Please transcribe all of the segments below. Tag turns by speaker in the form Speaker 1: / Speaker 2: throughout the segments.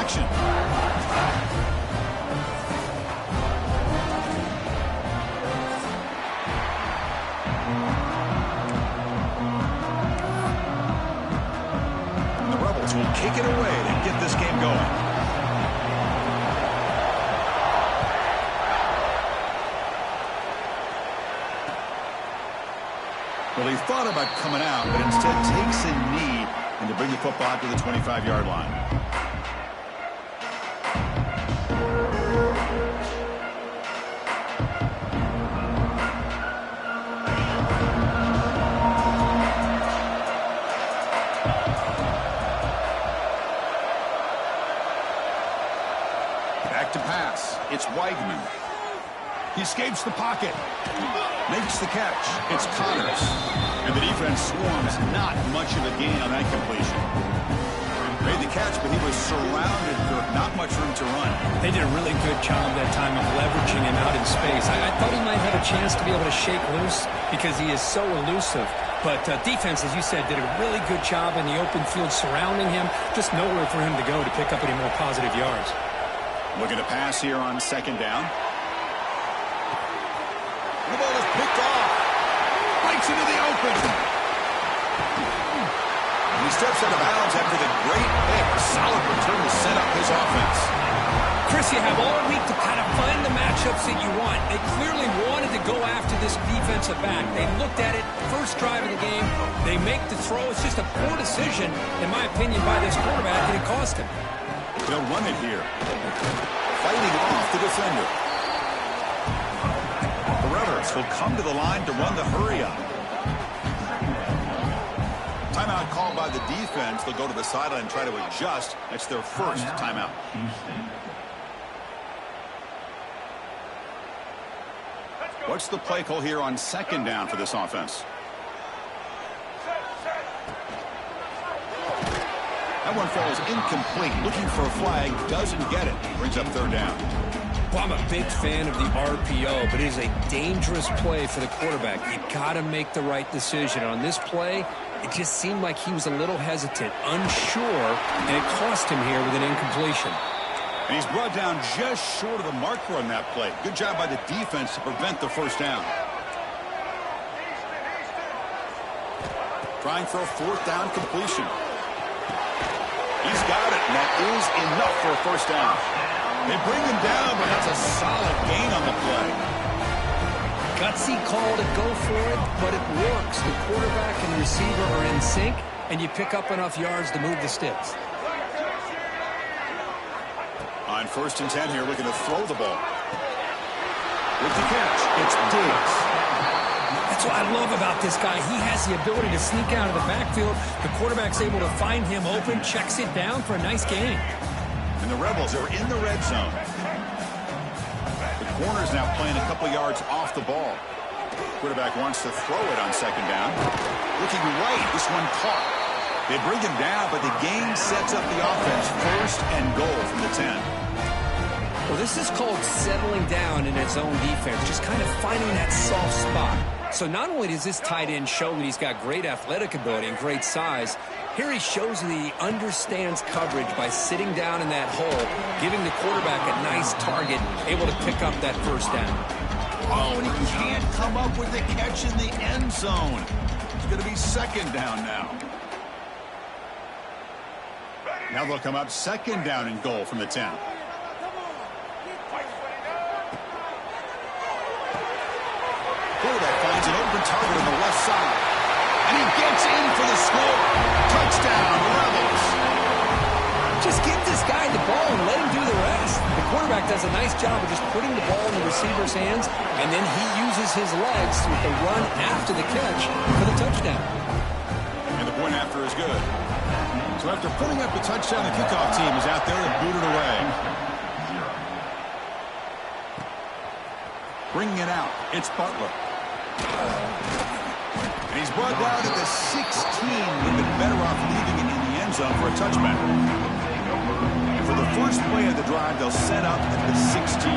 Speaker 1: action. The Rebels will kick it away to get this game going. Well, he thought about coming out, but instead takes a knee and to bring the football to the 25-yard line. Back to pass. It's Weidman. He escapes the pocket. Makes the catch. It's Connors. And the defense swarms. Not much of a gain on that completion. Made the catch, but he was surrounded. Not much room to run.
Speaker 2: They did a really good job that time of leveraging him out in space. I thought he might have a chance to be able to shake loose because he is so elusive. But defense, as you said, did a really good job in the open field surrounding him. Just nowhere for him to go to pick up any more positive yards.
Speaker 1: Looking to pass here on second down. The ball is picked off. Breaks into the open. And he steps out of bounds after the great pick. A solid return to set up his offense.
Speaker 2: Chris, you have all week to kind of find the matchups that you want. They clearly wanted to go after this defensive back. They looked at it first drive of the game. They make the throw. It's just a poor decision, in my opinion, by this quarterback, and it cost him.
Speaker 1: They'll run it here. Fighting off the defender. Will come to the line to run the hurry up. Timeout called by the defense. They'll go to the sideline and try to adjust. That's their first timeout. What's the play call here on second down for this offense? That one falls incomplete. Looking for a flag. Doesn't get it. Brings up third down.
Speaker 2: Well, I'm a big fan of the RPO, but it is a dangerous play for the quarterback. You got to make the right decision. On this play, it just seemed like he was a little hesitant, unsure, and it cost him here with an incompletion.
Speaker 1: And he's brought down just short of the marker on that play. Good job by the defense to prevent the first down. Trying for a fourth down completion. He's got it, and that is enough for a first down. They bring him down, but that's a solid gain on the play.
Speaker 2: Gutsy call to go for it, but it works. The quarterback and receiver are in sync, and you pick up enough yards to move the sticks.
Speaker 1: On 1st and 10 here, looking to throw the ball. With the catch, it's Diggs.
Speaker 2: That's what I love about this guy. He has the ability to sneak out of the backfield. The quarterback's able to find him open, checks it down for a nice gain.
Speaker 1: And the Rebels are in the red zone. The corner's now playing a couple yards off the ball. Quarterback wants to throw it on second down. Looking right, this one caught. They bring him down, but the gain sets up the offense. 1st and goal from the 10.
Speaker 2: Well, this is called settling down in its own defense, just kind of finding that soft spot. So not only does this tight end show that he's got great athletic ability and great size, here he shows that he understands coverage by sitting down in that hole, giving the quarterback a nice target, able to pick up that first down.
Speaker 1: Oh, and he can't come up with the catch in the end zone. It's going to be second down now. Now they'll come up second down and goal from the 10. Quarterback finds an open target on the left side. And he gets in for the score. Touchdown, Rebels.
Speaker 2: Just get this guy the ball and let him do the rest. The quarterback does a nice job of just putting the ball in the receiver's hands, and then he uses his legs with the run after the catch for the touchdown.
Speaker 1: And the point after is good. So after putting up the touchdown, the kickoff team is out there and booted away. Bringing it out, it's Butler. And he's brought down at the 16. Would have been better off leaving it in the end zone for a touchback. And for the first play of the drive, they'll set up at the 16.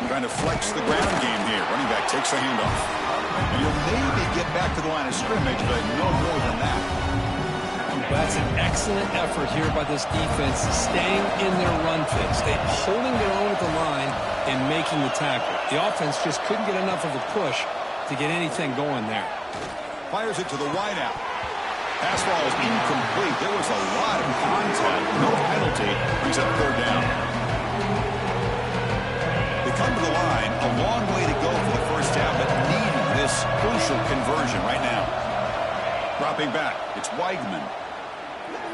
Speaker 1: Trying to flex the ground game here. Running back takes the handoff. And you'll maybe get back to the line of scrimmage, but no more than that.
Speaker 2: Well, that's an excellent effort here by this defense, staying in their run fix, holding their own at the line and making the tackle. The offense just couldn't get enough of a push to get anything going there.
Speaker 1: Fires it to the wideout. Pass ball is incomplete. There was a lot of contact. No penalty. Brings up third down. They come to the line. A long way to go for the first down, but needing this crucial conversion right now. Dropping back. It's Weigman.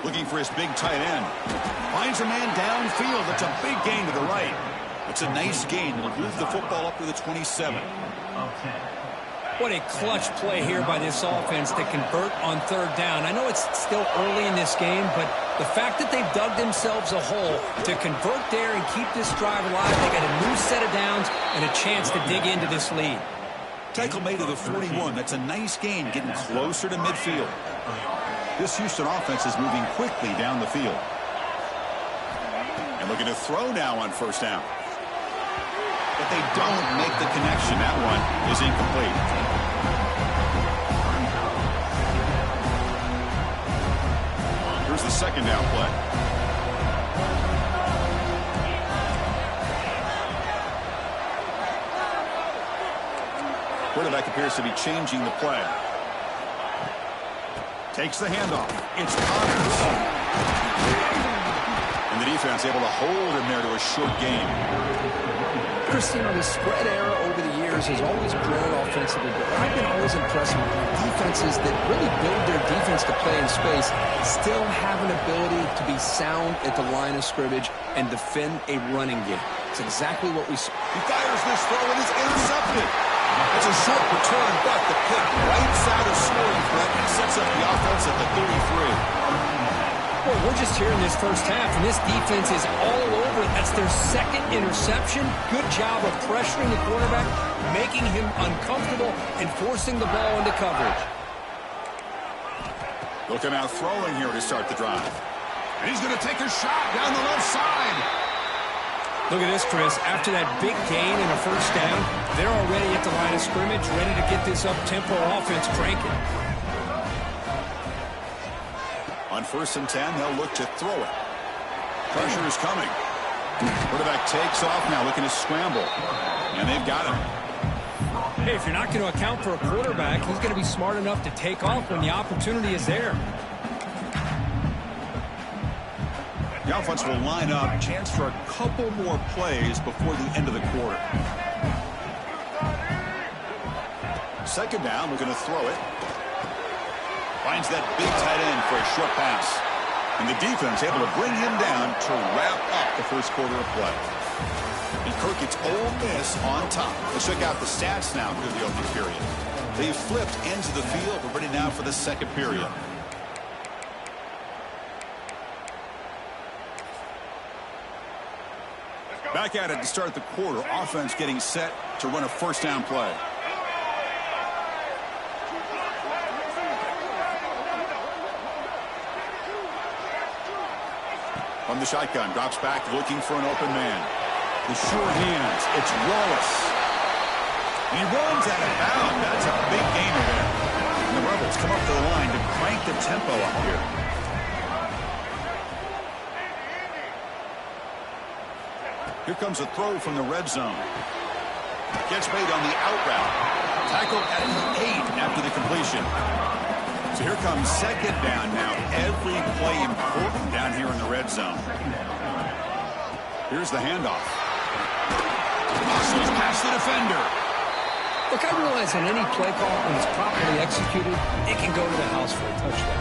Speaker 1: Looking for his big tight end. Finds a man downfield. That's a big gain to the right. It's a nice gain. It'll move the football up to the 27.
Speaker 2: What a clutch play here by this offense to convert on third down. I know it's still early in this game, but the fact that they've dug themselves a hole to convert there and keep this drive alive, they got a new set of downs and a chance to dig into this lead.
Speaker 1: Tackle made to the 41. That's a nice gain, getting closer to midfield. This Houston offense is moving quickly down the field. And looking to throw now on first down. But they don't make the connection. That one is incomplete. Here's the second down play. Quarterback appears to be changing the play. Takes the handoff. It's Connors. And the defense able to hold him there to a short gain.
Speaker 2: Chris, you know, the spread era over the years has always grown offensively, but I've been always impressed with defenses that really build their defense to play in space, still have an ability to be sound at the line of scrimmage and defend a running game. It's exactly what we saw.
Speaker 1: He fires this throw and it's intercepted. It's a short return, but the pick right side of scoring threat and sets up the offense at the 33.
Speaker 2: Well, we're just here in this first half, and this defense is all over it. That's their second interception. Good job of pressuring the quarterback, making him uncomfortable, and forcing the ball into coverage.
Speaker 1: Looking out throwing here to start the drive. And he's going to take a shot down the left side.
Speaker 2: Look at this, Chris. After that big gain and a first down, they're already at the line of scrimmage, ready to get this up-tempo offense cranking.
Speaker 1: On 1st and 10, they'll look to throw it. Pressure is coming. Quarterback takes off now, looking to scramble. And they've got him.
Speaker 2: Hey, if you're not going to account for a quarterback, he's going to be smart enough to take off when the opportunity is there.
Speaker 1: The offense will line up. Chance for a couple more plays before the end of the quarter. Second down, looking to throw it. Finds that big tight end for a short pass. And the defense able to bring him down to wrap up the first quarter of play. And Kirk gets Ole Miss on top. Let's check out the stats now through the opening period. They've flipped ends of the field. We're ready now for the second period. Back at it to start the quarter. Offense getting set to run a first down play. From the shotgun, drops back, looking for an open man. The short hands, it's Wallace. He runs out of bounds. That's a big gainer there. And the Rebels come up to the line to crank the tempo up here. Here comes a throw from the red zone. Gets made on the out route. Tackled at the 8 after the completion. So here comes second down now. Every play important down here in the red zone. Here's the handoff. Muscles past the defender.
Speaker 2: Look, I realize on any play call, when it's properly executed, it can go to the house for a touchdown.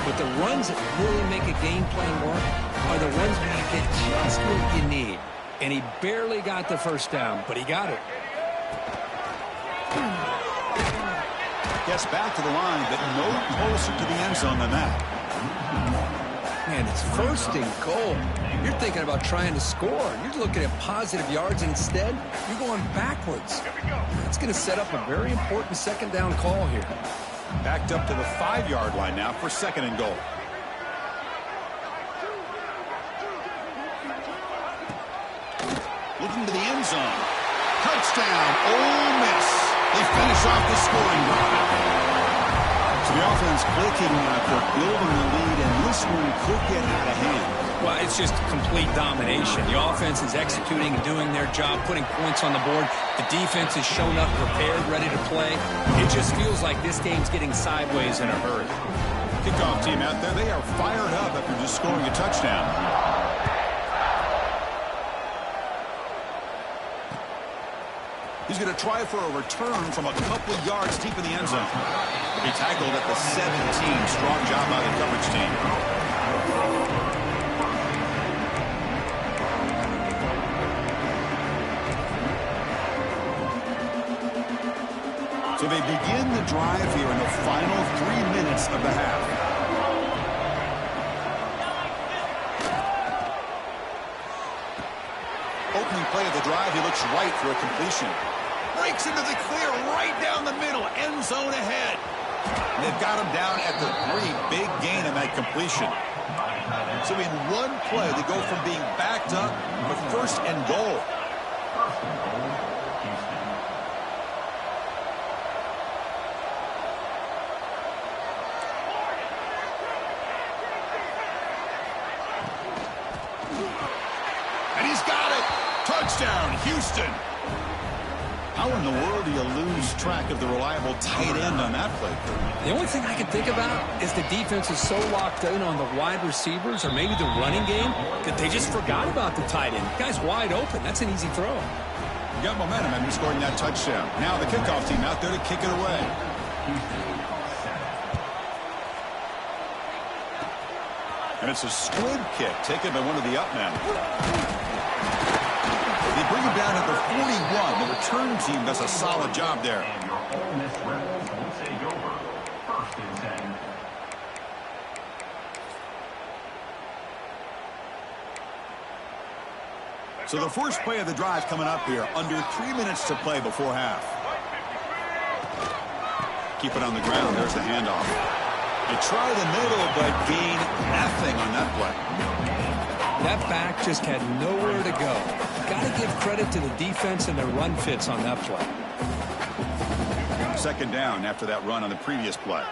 Speaker 2: But the runs that really make a game plan work are the ones where you get just what you need. And he barely got the first down, but he got it.
Speaker 1: Gets back to the line, but no closer to the end zone than that.
Speaker 2: Man, it's 1st and goal. You're thinking about trying to score. You're looking at positive yards, and instead, you're going backwards. It's going to set up a very important second down call here.
Speaker 1: Backed up to the 5-yard line now for second and goal. Looking to the end zone. Touchdown, Ole Miss. They finish off the scoring drive. So The offense clicking after building the lead, and this one could get out of hand.
Speaker 2: Well, it's just complete domination. The offense is executing and doing their job, putting points on the board. The defense has shown up prepared, ready to play. It just feels like this game's getting sideways in a hurry.
Speaker 1: Kickoff team out there, they are fired up after just scoring a touchdown. He's going to try for a return from a couple of yards deep in the end zone. He tackled at the 17. Strong job by the coverage team. So they begin the drive here in the final 3 minutes of the half. Opening play of the drive, he looks right for a completion. Breaks into the clear right down the middle. End zone ahead. And they've got him down at the 3. Big gain in that completion. So in one play, they go from being backed up to first and goal. And he's got it. Touchdown, Houston. How in the world do you lose track of the reliable tight end on that play?
Speaker 2: The only thing I can think about is the defense is so locked in on the wide receivers or maybe the running game that they just forgot about the tight end. The guy's wide open. That's an easy throw.
Speaker 1: You got momentum after scoring that touchdown. Now the kickoff team out there to kick it away. And it's a squib kick taken by one of the up men. They bring him down at the 41. The return team does a solid job there. So the first play of the drive coming up here. Under 3 minutes to play before half. Keep it on the ground. There's the handoff. They try the middle, but gain nothing on that play.
Speaker 2: That back just had nowhere to go. Got to give credit to the defense and their run fits on that play.
Speaker 1: Second down after that run on the previous play.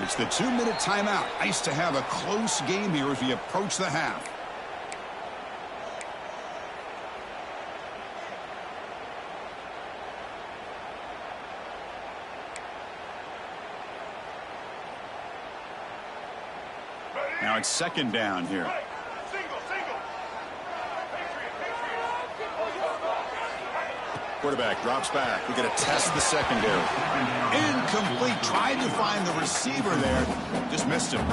Speaker 1: It's the 2-minute timeout. Nice to have a close game here as we approach the half. Now it's second down here. Quarterback drops back. We're going to test the secondary. Incomplete. Tried to find the receiver there. Just missed him.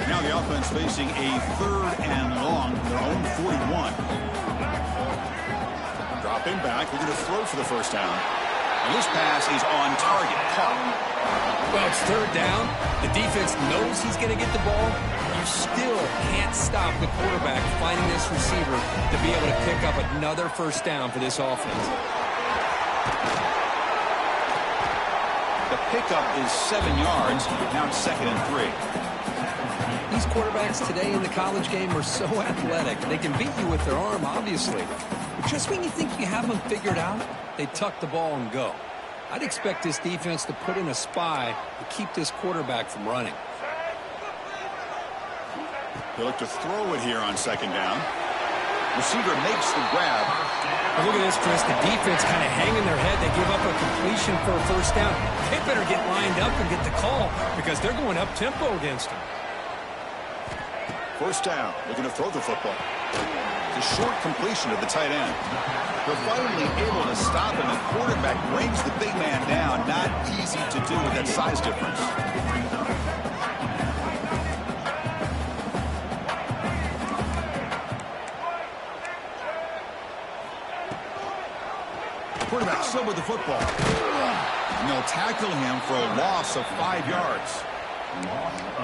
Speaker 1: Now the offense facing a 3rd and long from their own 41. Dropping back. We're going to throw for the first down. And this pass is on target. Caught.
Speaker 2: Well, it's 3rd down. The defense knows he's going to get the ball. You still can't stop the quarterback finding this receiver to be able to pick up another first down for this offense.
Speaker 1: The pickup is 7 yards. Now it's 2nd and 3.
Speaker 2: These quarterbacks today in the college game are so athletic. They can beat you with their arm, obviously. But just when you think you have them figured out, they tuck the ball and go. I'd expect this defense to put in a spy to keep this quarterback from running.
Speaker 1: They look to throw it here on 2nd down. Receiver makes the grab.
Speaker 2: Well, look at this, Chris. The defense kind of hanging their head. They give up a completion for a first down. They better get lined up and get the call because they're going up-tempo against them.
Speaker 1: First down. Looking to throw the football. It's a short completion to the tight end. They're finally able to stop him. The quarterback brings the big man down. Not easy to do with that size difference. Quarterback still with the football. And they'll tackle him for a loss of 5 yards.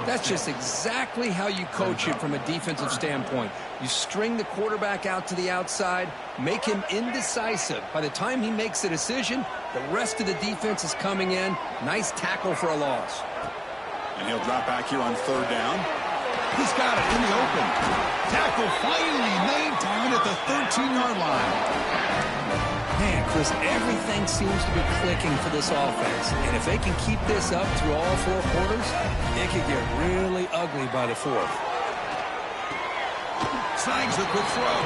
Speaker 2: That's just exactly how you coach it from a defensive standpoint. You string the quarterback out to the outside, make him indecisive. By the time he makes a decision, the rest of the defense is coming in. Nice tackle for a loss.
Speaker 1: And he'll drop back here on 3rd down. He's got it in the open. Tackle finally made down at the 13-yard line.
Speaker 2: Man, Chris, everything seems to be clicking for this offense. And if they can keep this up through all 4 quarters, it could get really ugly by the 4th.
Speaker 1: Snags the quick throw.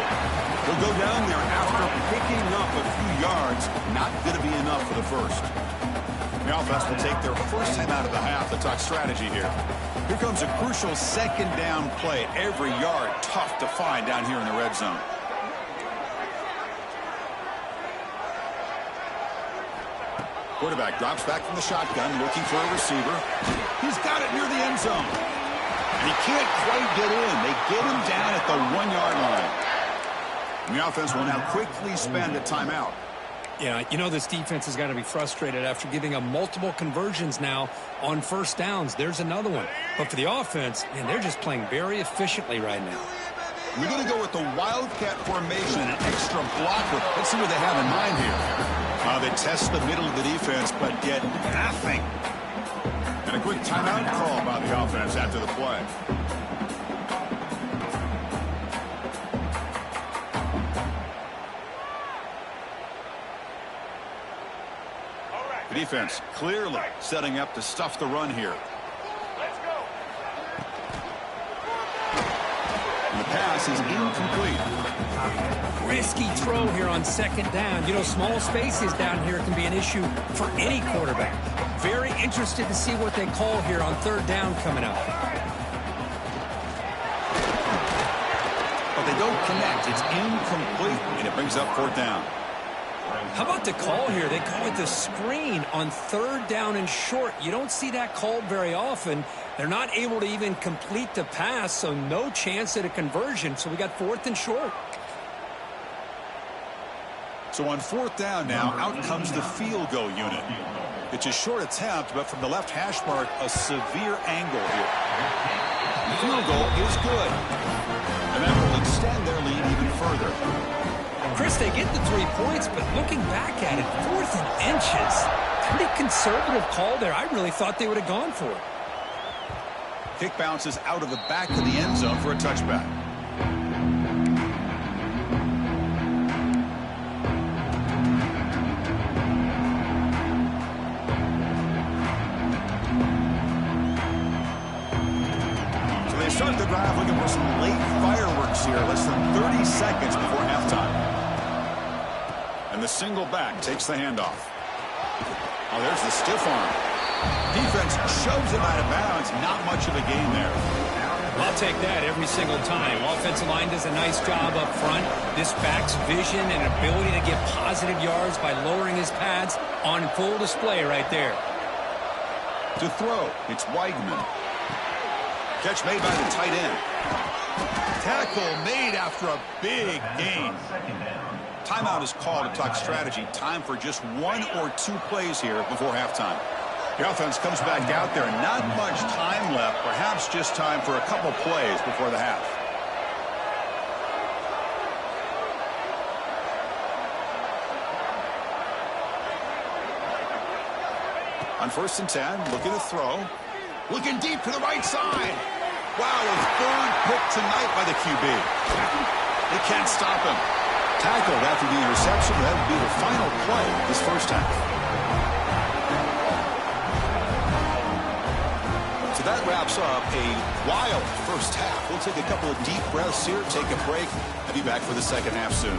Speaker 1: He'll go down there after picking up a few yards. Not going to be enough for the first. The offense will take their first time out of the half to talk strategy here. Here comes a crucial second down play. Every yard tough to find down here in the red zone. Quarterback drops back from the shotgun, looking for a receiver. He's got it near the end zone. And he can't quite get in. They get him down at the 1-yard line. And the offense will now quickly spend a timeout.
Speaker 2: Yeah, you know this defense has got to be frustrated after giving up multiple conversions now on first downs. There's another one. But for the offense, man, they're just playing very efficiently right now.
Speaker 1: We're going to go with the Wildcat formation and an extra blocker. Let's see what they have in mind here. They test the middle of the defense, but get nothing. And a quick timeout call by the offense after the play. The defense clearly setting up to stuff the run here.
Speaker 3: Let's go.
Speaker 1: And the pass is incomplete.
Speaker 2: Risky throw here on second down. You know, small spaces down here can be an issue for any quarterback. Very interested to see what they call here on third down coming up.
Speaker 1: But they don't connect. It's incomplete, and it brings up fourth down.
Speaker 2: How about the call here? They call it the screen on third down and short. You don't see that called very often. They're not able to even complete the pass, so no chance at a conversion. So we got fourth and short.
Speaker 1: So on fourth down now, out comes the field goal unit. It's a short attempt, but from the left hash mark, a severe angle here. The field goal is good. And that will extend their lead even further.
Speaker 2: Chris, they get the 3 points, but looking back at it, 4th and inches. Pretty conservative call there. I really thought they would have gone for it.
Speaker 1: Kick bounces out of the back of the end zone for a touchback. So they start the drive looking for some late fireworks here, less than 30 seconds before halftime. And the single back takes the handoff. Oh, there's the stiff arm. Defense shoves him out of bounds. Not much of a gain there.
Speaker 2: I'll take that every single time. Offensive line does a nice job up front. This back's vision and ability to get positive yards by lowering his pads on full display right there.
Speaker 1: To throw, it's Weigman. Catch made by the tight end. Tackle made after a big gain. Timeout is called to talk strategy. Time for just 1 or 2 plays here before halftime. The offense comes back out there. Not much time left. Perhaps just time for a couple plays before the half. On 1st and 10, looking to throw. Looking deep to the right side. Wow, his 3rd pick tonight by the QB. They can't stop him. Tackled after the interception. That would be the final play this first half. So that wraps up a wild first half. We'll take a couple of deep breaths here, take a break, and be back for the second half soon.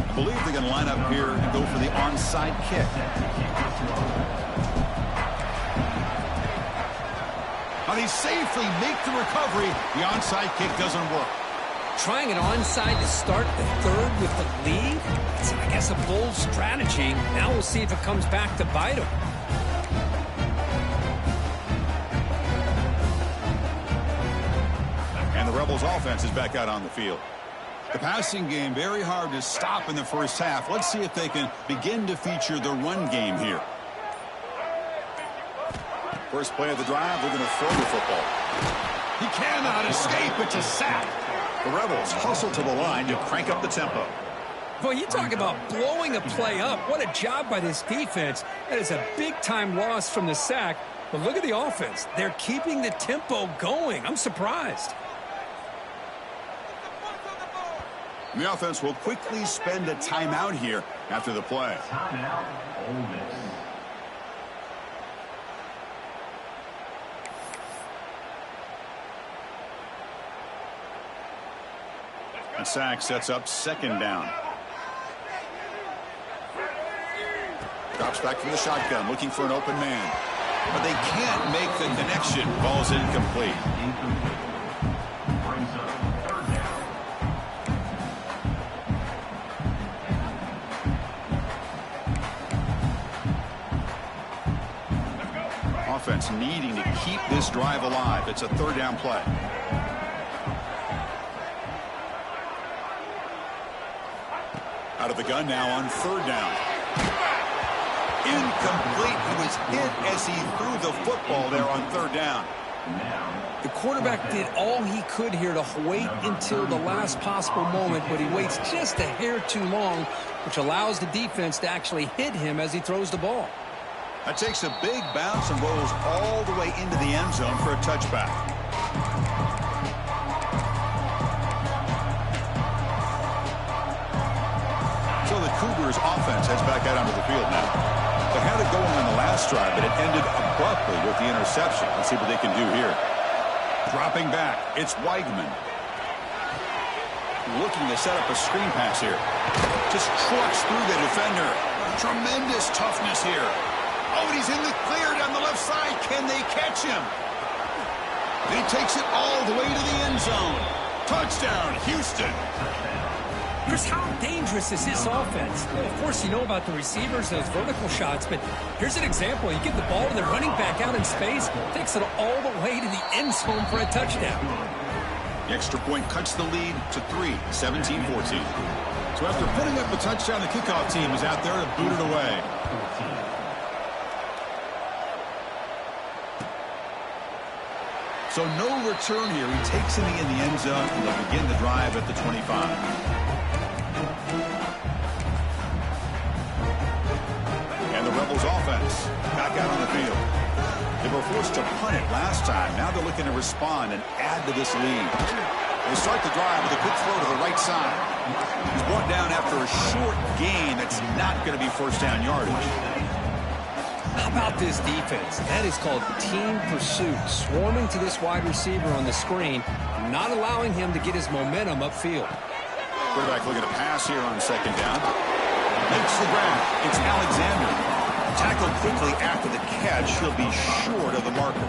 Speaker 1: I believe they're going to line up here and go for the onside kick. Now they safely make the recovery. The onside kick doesn't work.
Speaker 2: Trying an onside to start the 3rd with the lead? It's, I guess, a bold strategy. Now we'll see if it comes back to bite them.
Speaker 1: And the Rebels offense is back out on the field. The passing game very hard to stop in the first half. Let's see if they can begin to feature the run game here. First play of the drive, they're going to throw the football. He cannot escape. It's a sack. The Rebels hustle to the line to crank up the tempo.
Speaker 2: Well, you talk about blowing a play up. What a job by this defense. That is a big-time loss from the sack. But look at the offense. They're keeping the tempo going. I'm surprised.
Speaker 1: The offense will quickly spend a timeout here after the play.
Speaker 3: Timeout, Ole Miss.
Speaker 1: The sack sets up second down. Drops back from the shotgun, looking for an open man. But they can't make the connection. Ball's incomplete.
Speaker 3: Brings up third down.
Speaker 1: Offense needing to keep this drive alive. It's a third down play. Out of the gun now on third down. Incomplete. He was hit as he threw the football there on third down.
Speaker 2: The quarterback did all he could here to wait until the last possible moment, but he waits just a hair too long, which allows the defense to actually hit him as he throws the ball.
Speaker 1: That takes a big bounce and rolls all the way into the end zone for a touchback. So the Cougars offense heads back out onto the field now. They had it going on the last drive, but it ended abruptly with the interception. Let's see what they can do here. Dropping back, it's Weigman. Looking to set up a screen pass here. Just trucks through the defender. Tremendous toughness here. Oh, and he's in the clear down the left side. Can they catch him? And he takes it all the way to the end zone. Touchdown, Houston.
Speaker 2: Chris, how dangerous is this offense? Well, of course, you know about the receivers, those vertical shots, but here's an example. You give the ball to the running back out in space, takes it all the way to the end zone for a touchdown.
Speaker 1: The extra point cuts the lead to 3, 17-14. So after putting up the touchdown, the kickoff team is out there to boot it away. So no return here. He takes it in the end zone, and they'll begin the drive at the 25. And the Rebels offense back out on the field. They were forced to punt it last time. Now they're looking to respond and add to this lead. They start the drive with a quick throw to the right side. He's brought down after a short gain that's not going to be first down yardage.
Speaker 2: How about this defense? That is called team pursuit. Swarming to this wide receiver on the screen, not allowing him to get his momentum upfield.
Speaker 1: Quarterback looking to pass here on second down. Makes the grab. It's Alexander. Tackled quickly after the catch. He'll be short of the marker.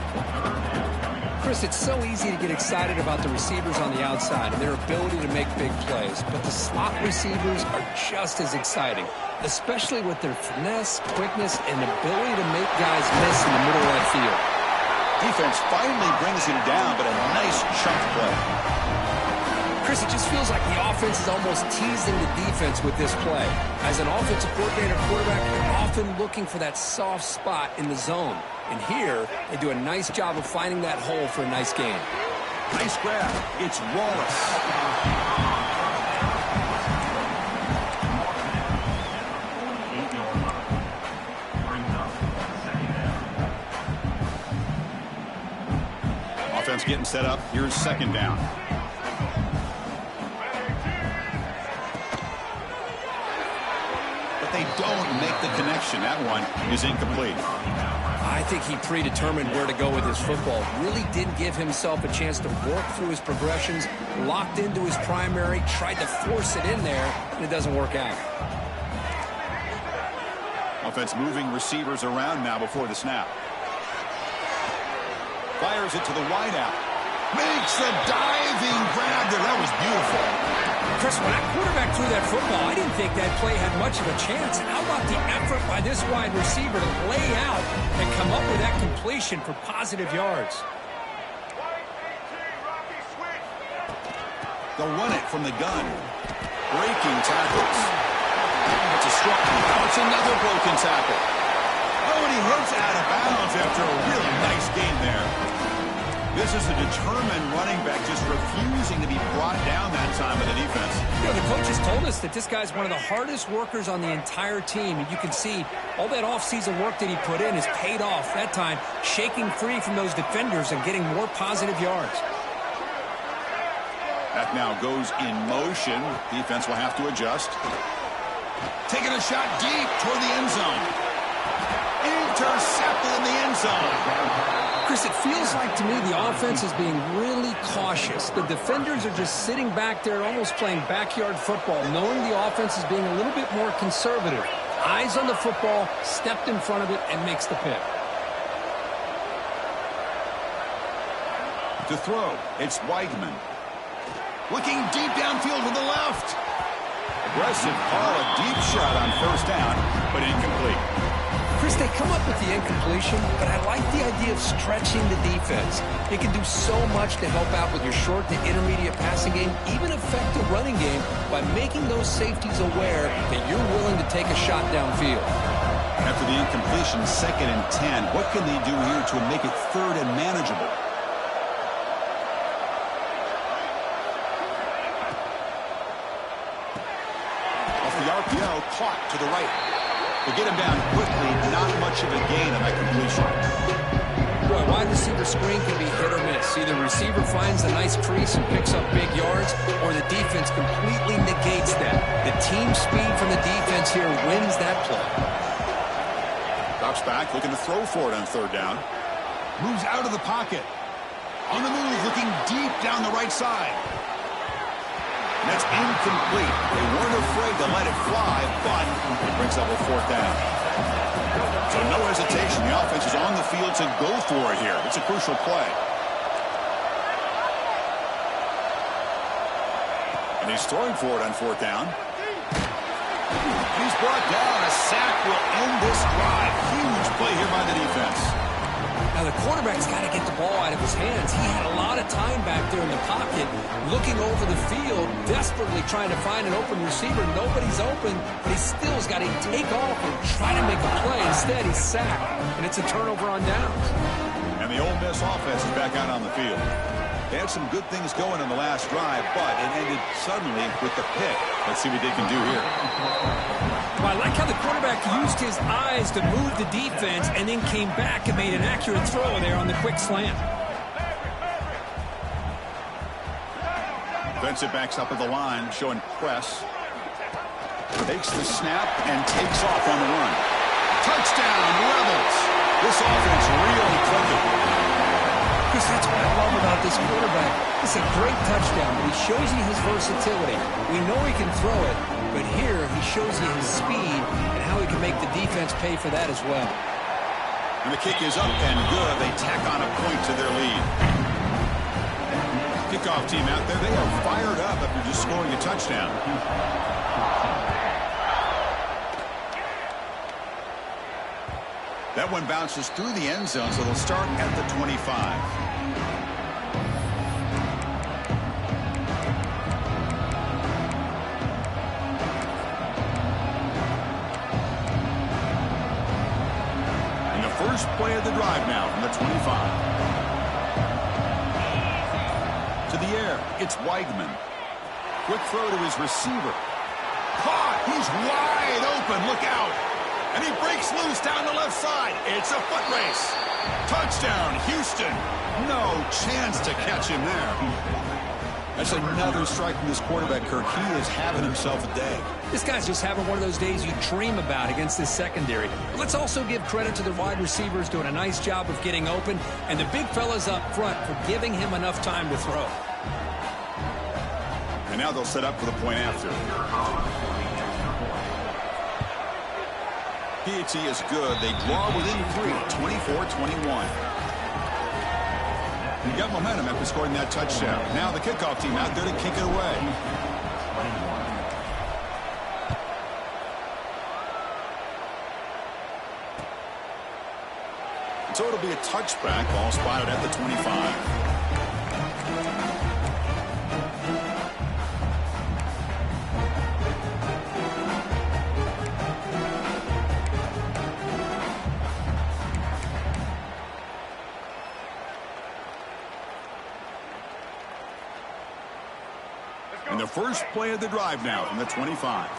Speaker 2: Chris, it's so easy to get excited about the receivers on the outside and their ability to make big plays, but the slot receivers are just as exciting, especially with their finesse, quickness, and ability to make guys miss in the middle of that field.
Speaker 1: Defense finally brings him down, but a nice chunk play.
Speaker 2: Chris, it just feels like the offense is almost teasing the defense with this play. As an offensive coordinator quarterback, you're often looking for that soft spot in the zone. And here, they do a nice job of finding that hole for a nice gain.
Speaker 1: Nice grab. It's Wallace. Offense getting set up. Here's second down. But they don't make the connection. That one is incomplete.
Speaker 2: I think he predetermined where to go with his football. Really didn't give himself a chance to work through his progressions, locked into his primary, tried to force it in there, and it doesn't work out.
Speaker 1: Offense moving receivers around now before the snap. Fires it to the wideout. Makes the diving grab there. That was beautiful.
Speaker 2: Chris, when that quarterback threw that football, I didn't think that play had much of a chance. How about the effort by this wide receiver to lay out and come up with that completion for positive yards?
Speaker 1: They'll run it from the gun. Breaking tackles. It's a strong. Now it's another broken tackle. Oh, and he hits out of bounds after a really nice game there. This is a determined running back just refusing to be brought down that time by the defense.
Speaker 2: You know, the coaches told us that this guy's one of the hardest workers on the entire team. And you can see all that offseason work that he put in has paid off. That time, shaking free from those defenders and getting more positive yards.
Speaker 1: That now goes in motion. Defense will have to adjust. Taking a shot deep toward the end zone. Intercepted in the end zone.
Speaker 2: Chris, it feels like to me the offense is being really cautious. The defenders are just sitting back there almost playing backyard football, knowing the offense is being a little bit more conservative. Eyes on the football, stepped in front of it, and makes the pick.
Speaker 1: To throw, it's Weigman. Looking deep downfield to the left. Aggressive call, a deep shot on first down, but incomplete.
Speaker 2: Chris, they come up with the incompletion, but I like the idea of stretching the defense. It can do so much to help out with your short to intermediate passing game, even affect the running game by making those safeties aware that you're willing to take a shot downfield.
Speaker 1: After the incompletion, 2nd and 10. What can they do here to make it 3rd and manageable? Off the RPO, caught to the right. They get him down quickly, not much of a gain on that completion.
Speaker 2: Boy, wide receiver screen can be hit or miss. Either the receiver finds a nice crease and picks up big yards, or the defense completely negates that. The team speed from the defense here wins that play.
Speaker 1: Drops back, looking to throw for it on 3rd down. Moves out of the pocket. On the move, looking deep down the right side. And that's incomplete. They weren't afraid to let it fly, but it brings up a 4th down. So no hesitation. The offense is on the field to go for it here. It's a crucial play. And he's throwing for it on 4th down. And he's brought down. A sack will end this drive. Huge play here by the defense.
Speaker 2: Now, the quarterback's got to get the ball out of his hands. He had a lot of time back there in the pocket, looking over the field, desperately trying to find an open receiver. Nobody's open, but he still's got to take off and try to make a play. Instead, he's sacked, and it's a turnover on downs.
Speaker 1: And the Ole Miss offense is back out on the field. They had some good things going on the last drive, but it ended suddenly with the pick. Let's see what they can do here.
Speaker 2: Well, I like how the quarterback used his eyes to move the defense and then came back and made an accurate throw there on the quick slant.
Speaker 1: Defensive backs up at the line, showing press. Takes the snap and takes off on the run. Touchdown, Rebels! This offense really clicking.
Speaker 2: Chris, that's what I love about this quarterback. It's a great touchdown, but he shows you his versatility. We know he can throw it, but here he shows you his speed and how he can make the defense pay for that as well.
Speaker 1: And the kick is up and good. They tack on a point to their lead. Kickoff team out there, they are fired up after just scoring a touchdown. That one bounces through the end zone, so they'll start at the 25. And the first play of the drive now from the 25. To the air, it's Weigman. Quick throw to his receiver. Caught! He's wide open. Look out! And he breaks loose down the left side. It's a foot race. Touchdown, Houston. No chance to catch him there. That's another strike from this quarterback, Kirk. He is having himself a day.
Speaker 2: This guy's just having one of those days you dream about against this secondary. Let's also give credit to the wide receivers doing a nice job of getting open, and the big fellas up front for giving him enough time to throw.
Speaker 1: And now they'll set up for the point after. PAT is good. They draw within 3, 24-21. You got momentum after scoring that touchdown. Now the kickoff team out there to kick it away. So it'll be a touchback, ball spotted at the 25. And the first play of the drive now from the 25.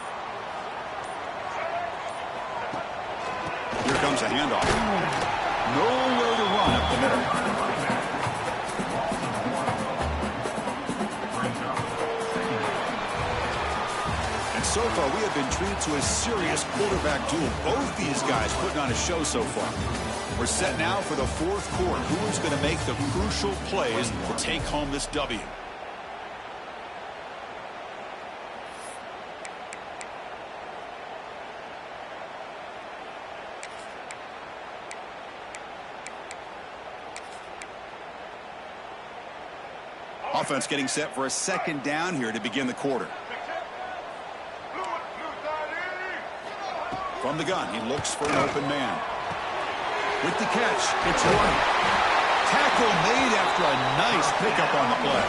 Speaker 1: Here comes a handoff. Nowhere to run up the middle. And so far, we have been treated to a serious quarterback duel. Both these guys putting on a show so far. We're set now for the fourth quarter. Who is going to make the crucial plays to take home this W? Offense getting set for a second down here to begin the quarter. From the gun, he looks for an open man. With the catch, it's White. Tackle made after a nice pickup on the play.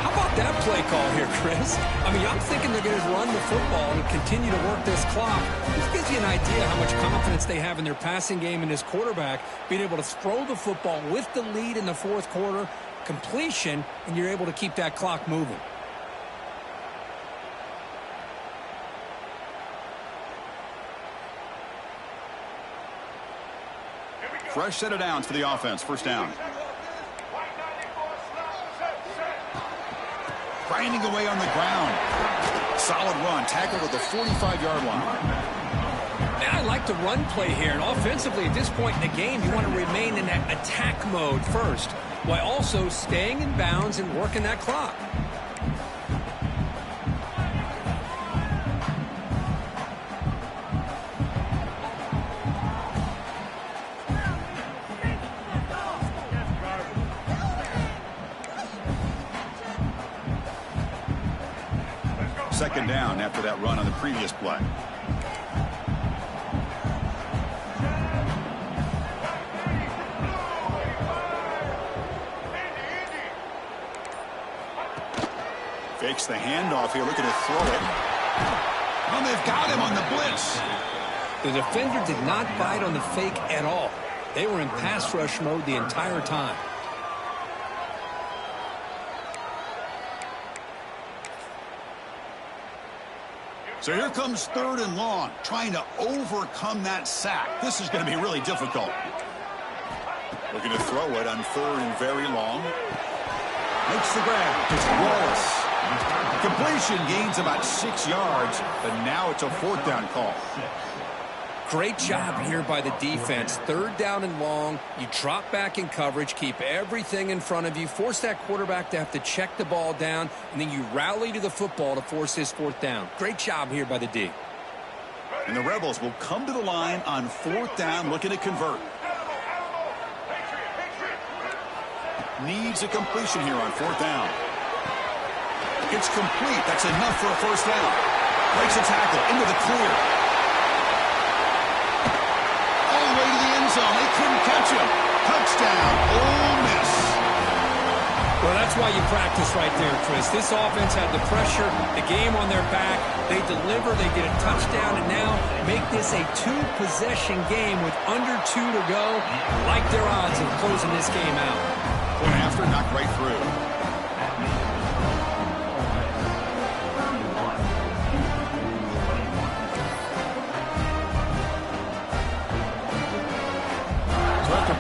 Speaker 2: How about that play call here, Chris? I mean, I'm thinking they're going to run the football and continue to work this clock. This gives you an idea how much confidence they have in their passing game and his quarterback being able to throw the football with the lead in the fourth quarter, completion, and you're able to keep that clock moving.
Speaker 1: Fresh set of downs for the offense. First down. Grinding away on the ground. Solid run. Tackled at the 45-yard line.
Speaker 2: Man, I like the run play here. And offensively, at this point in the game, you want to remain in that attack mode first, while also staying in bounds and working that clock.
Speaker 1: Second down after that run on the previous play. Fakes the handoff here, looking to throw it. And they've got him on the blitz.
Speaker 2: The defender did not bite on the fake at all. They were in pass rush mode the entire time.
Speaker 1: So here comes third and long, trying to overcome that sack. This is going to be really difficult. Looking to throw it on third and very long. Makes the grab. It's Wallace. Completion gains about 6 yards, but now it's a fourth down call.
Speaker 2: Great job here by the defense. Third down and long. You drop back in coverage, keep everything in front of you, force that quarterback to have to check the ball down, and then you rally to the football to force his fourth down. Great job here by the D.
Speaker 1: And the Rebels will come to the line on fourth down, looking to convert. Needs a completion here on fourth down. It's complete. That's enough for a first down. Breaks a tackle into the clear. Zone. They couldn't catch him. Touchdown, Ole Miss.
Speaker 2: Well, that's why you practice right there, Chris. This offense had the pressure, the game on their back. They deliver, they get a touchdown, and now make this a two-possession game with under 2 to go. Like their odds of closing this game out.
Speaker 1: Point after, knocked right through.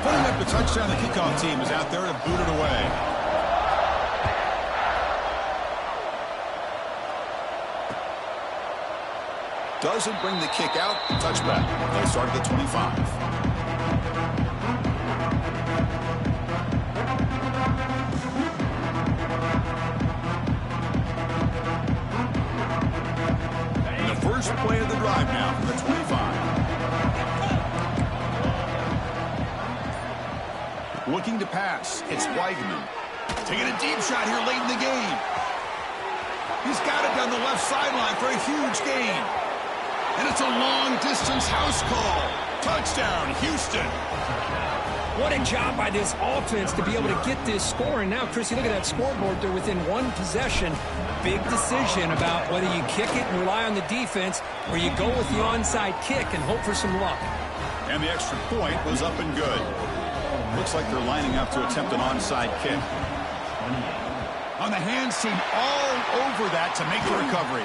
Speaker 1: Putting up the touchdown, the kickoff team is out there to boot it away. Doesn't bring the kick out. Touchback. They start at the 25. And the first play of the drive now from the 25. Looking to pass. It's Weigman. Taking a deep shot here late in the game. He's got it down the left sideline for a huge gain. And it's a long-distance house call. Touchdown, Houston.
Speaker 2: What a job by this offense to be able to get this score. And now, Chris, you look at that scoreboard. They're within one possession. Big decision about whether you kick it and rely on the defense or you go with the onside kick and hope for some luck.
Speaker 1: And the extra point was up and good. Looks like they're lining up to attempt an onside kick. On and the hands seem all over that to make the recovery.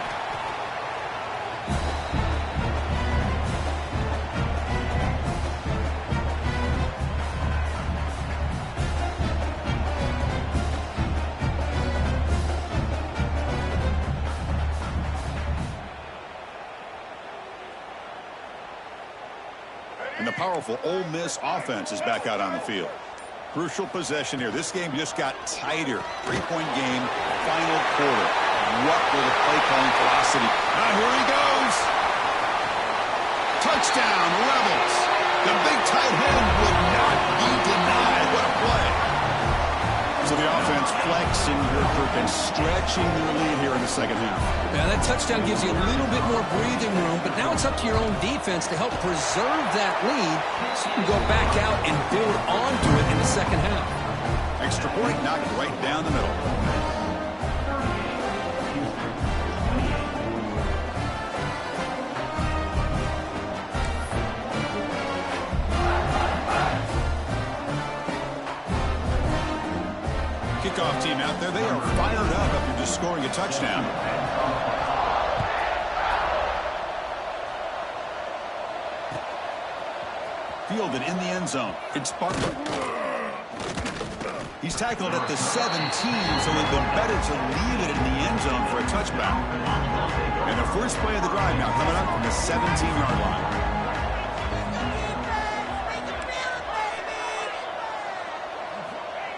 Speaker 1: And the powerful Ole Miss offense is back out on the field. Crucial possession here. This game just got tighter. 3-point game, final quarter. What will the play calling velocity? Now here he goes. Touchdown, Rebels. The big tight end would not be denied. What a play. So the offense flexing your group and stretching their lead here in the second half.
Speaker 2: Yeah, that touchdown gives you a little bit more breathing room, but now it's up to your own defense to help preserve that lead so you can go back out and build onto it in the second half.
Speaker 1: Extra point knocked right down the middle. Kickoff team out there, they are fired up after just scoring a touchdown. Fielded in the end zone. It's Barkley. He's tackled at the 17, so it'd been better to leave it in the end zone for a touchback. And the first play of the drive now coming up from the 17-yard line.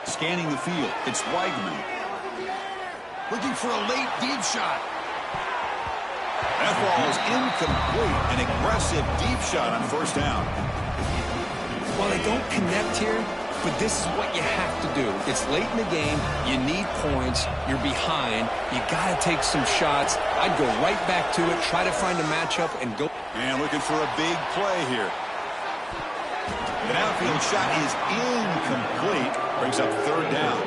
Speaker 1: Scanning the field, it's Weigman. Looking for a late deep shot. That ball is incomplete. An aggressive deep shot on first down.
Speaker 2: Well, they don't connect here, but this is what you have to do. It's late in the game. You need points. You're behind. You got to take some shots. I'd go right back to it, try to find a matchup, and go.
Speaker 1: And looking for a big play here. The downfield shot is incomplete. Brings up third down.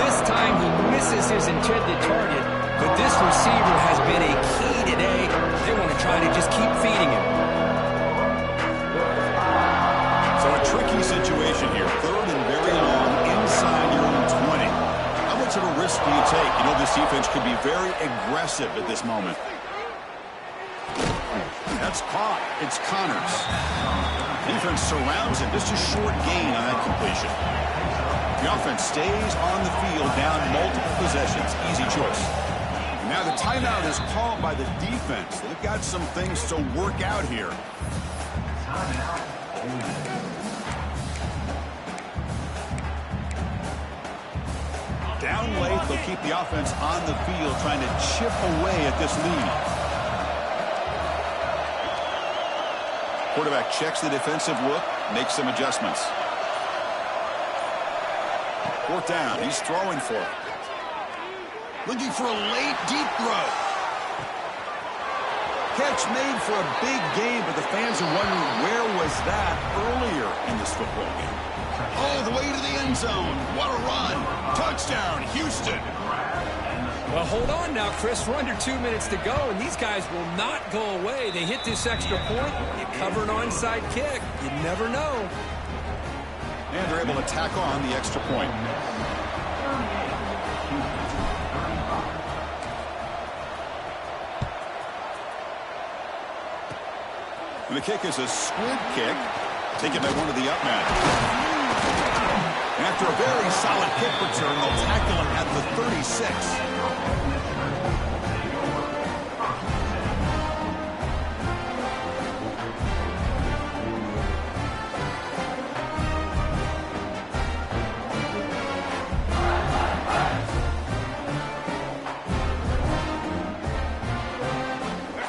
Speaker 2: This time he misses his intended target, but this receiver has been a key today. They want to try to just keep feeding him.
Speaker 1: So a tricky situation here. Third and very long inside your own 20. How much of a risk do you take? You know this defense could be very aggressive at this moment. That's caught. It's Connors. Defense surrounds him. Just a short gain on that completion. The offense stays on the field down multiple possessions. Easy choice. Now the timeout is called by the defense. They've got some things to work out here. Down late, they'll keep the offense on the field trying to chip away at this lead. Quarterback checks the defensive look, makes some adjustments. Fourth down, he's throwing for it. Looking for a late, deep throw. Catch made for a big game, but the fans are wondering where was that earlier in this football game. All the way to the end zone. What a run. Touchdown, Houston.
Speaker 2: Well, hold on now, Chris. We're under 2 minutes to go, and these guys will not go away. They hit this extra point. You cover an onside kick. You never know.
Speaker 1: And they're able to tack on the extra point. And the kick is a squib kick, taken by one of the up men. After a very solid kick return, they'll tackle him at the 36.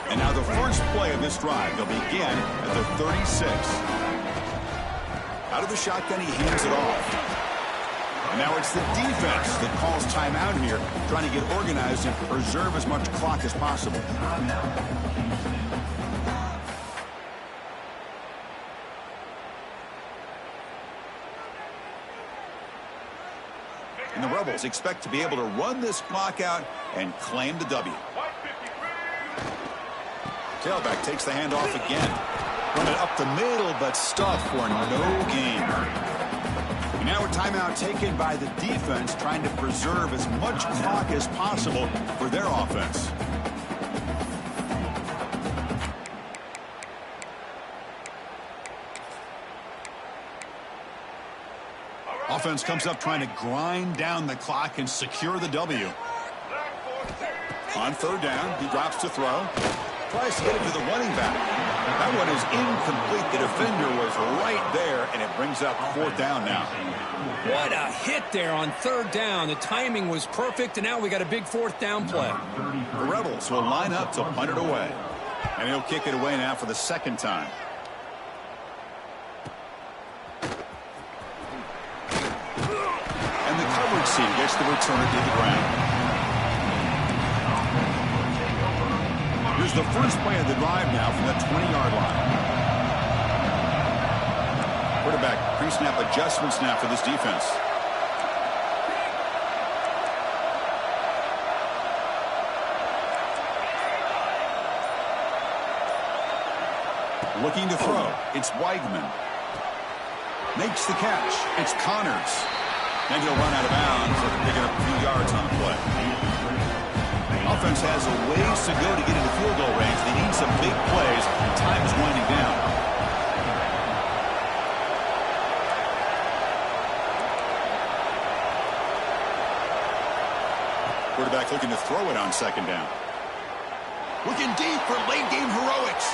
Speaker 1: And now the first play of this drive, they'll begin at the 36. Out of the shotgun, he hands it off. And now it's the defense that calls timeout here, trying to get organized and preserve as much clock as possible. And the Rebels expect to be able to run this clock out and claim the W. Tailback takes the handoff again. Run it up the middle, but stuffed for no gain. Now a timeout taken by the defense, trying to preserve as much clock as possible for their offense. Offense comes up trying to grind down the clock and secure the W. On third down, he drops to throw. Tries to get it to the running back. That one is incomplete. The defender was right there, and it brings up fourth down now.
Speaker 2: What a hit there on third down. The timing was perfect, and now we got a big fourth down play.
Speaker 1: The Rebels will line up to punt it away. And he'll kick it away now for the second time. And the coverage team gets the return to the ground. Here's the first play of the drive now from the 20-yard line. Quarterback pre-snap adjustments now for this defense. Looking to throw. It's Weigman. Makes the catch. It's Connors. And he'll run out of bounds after picking up a few yards on the play. Offense has a ways to go to get into field goal range. They need some big plays. Time is winding down. Quarterback looking to throw it on second down. Looking deep for late game heroics.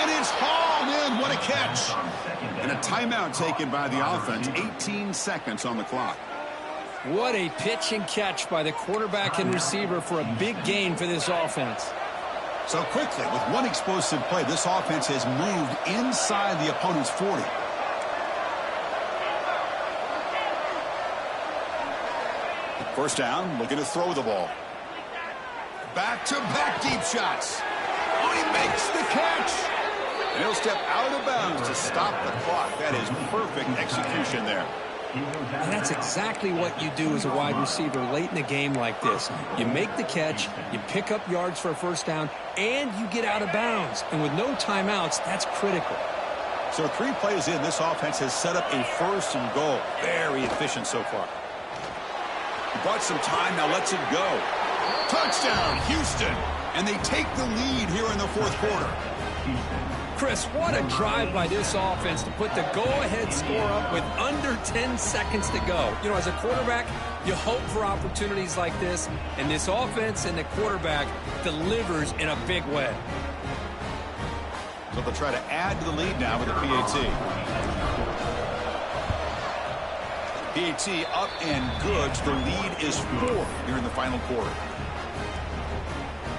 Speaker 1: And it's hauled in. What a catch. And a timeout taken by the offense. 18 seconds on the clock.
Speaker 2: What a pitch and catch by the quarterback and receiver for a big gain for this offense.
Speaker 1: So quickly, with one explosive play, this offense has moved inside the opponent's 40. First down, looking to throw the ball. Back-to-back deep shots. Oh, he makes the catch. And he'll step out of bounds to stop the clock. That is perfect execution there.
Speaker 2: And that's exactly what you do as a wide receiver late in the game like this. You make the catch, you pick up yards for a first down, and you get out of bounds. And with no timeouts, that's critical.
Speaker 1: So 3 plays in, this offense has set up a first and goal. Very efficient so far. He brought some time, now lets it go. Touchdown, Houston. And they take the lead here in the fourth quarter.
Speaker 2: Chris, what a drive by this offense to put the go-ahead score up with under 10 seconds to go. You know, as a quarterback, you hope for opportunities like this, and this offense and the quarterback delivers in a big way.
Speaker 1: So they'll try to add to the lead now with the PAT. PAT up and good. The lead is 4 here in the final quarter.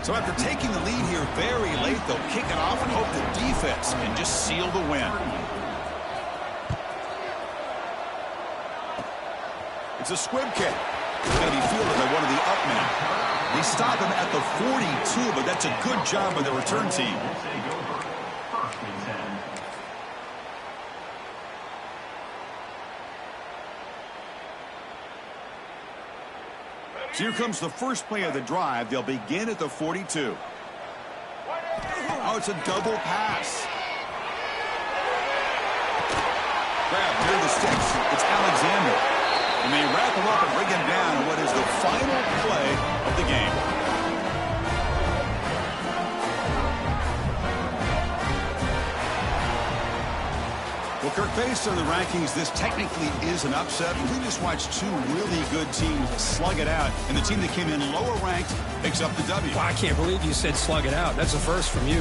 Speaker 1: So after taking the lead here very late, they'll kick it off and hope the defense can just seal the win. It's a squib kick. It's going to be fielded by one of the up men. They stop him at the 42, but that's a good job by the return team. So here comes the first play of the drive. They'll begin at the 42. Oh, it's a double pass. Grab near the sticks. It's Alexander. And they wrap him up and bring him down in what is the final play of the game. Well, Kirk, based on the rankings, this technically is an upset. We just watched 2 really good teams slug it out, and the team that came in lower ranked picks up the W.
Speaker 2: Well, I can't believe you said slug it out. That's a first from you.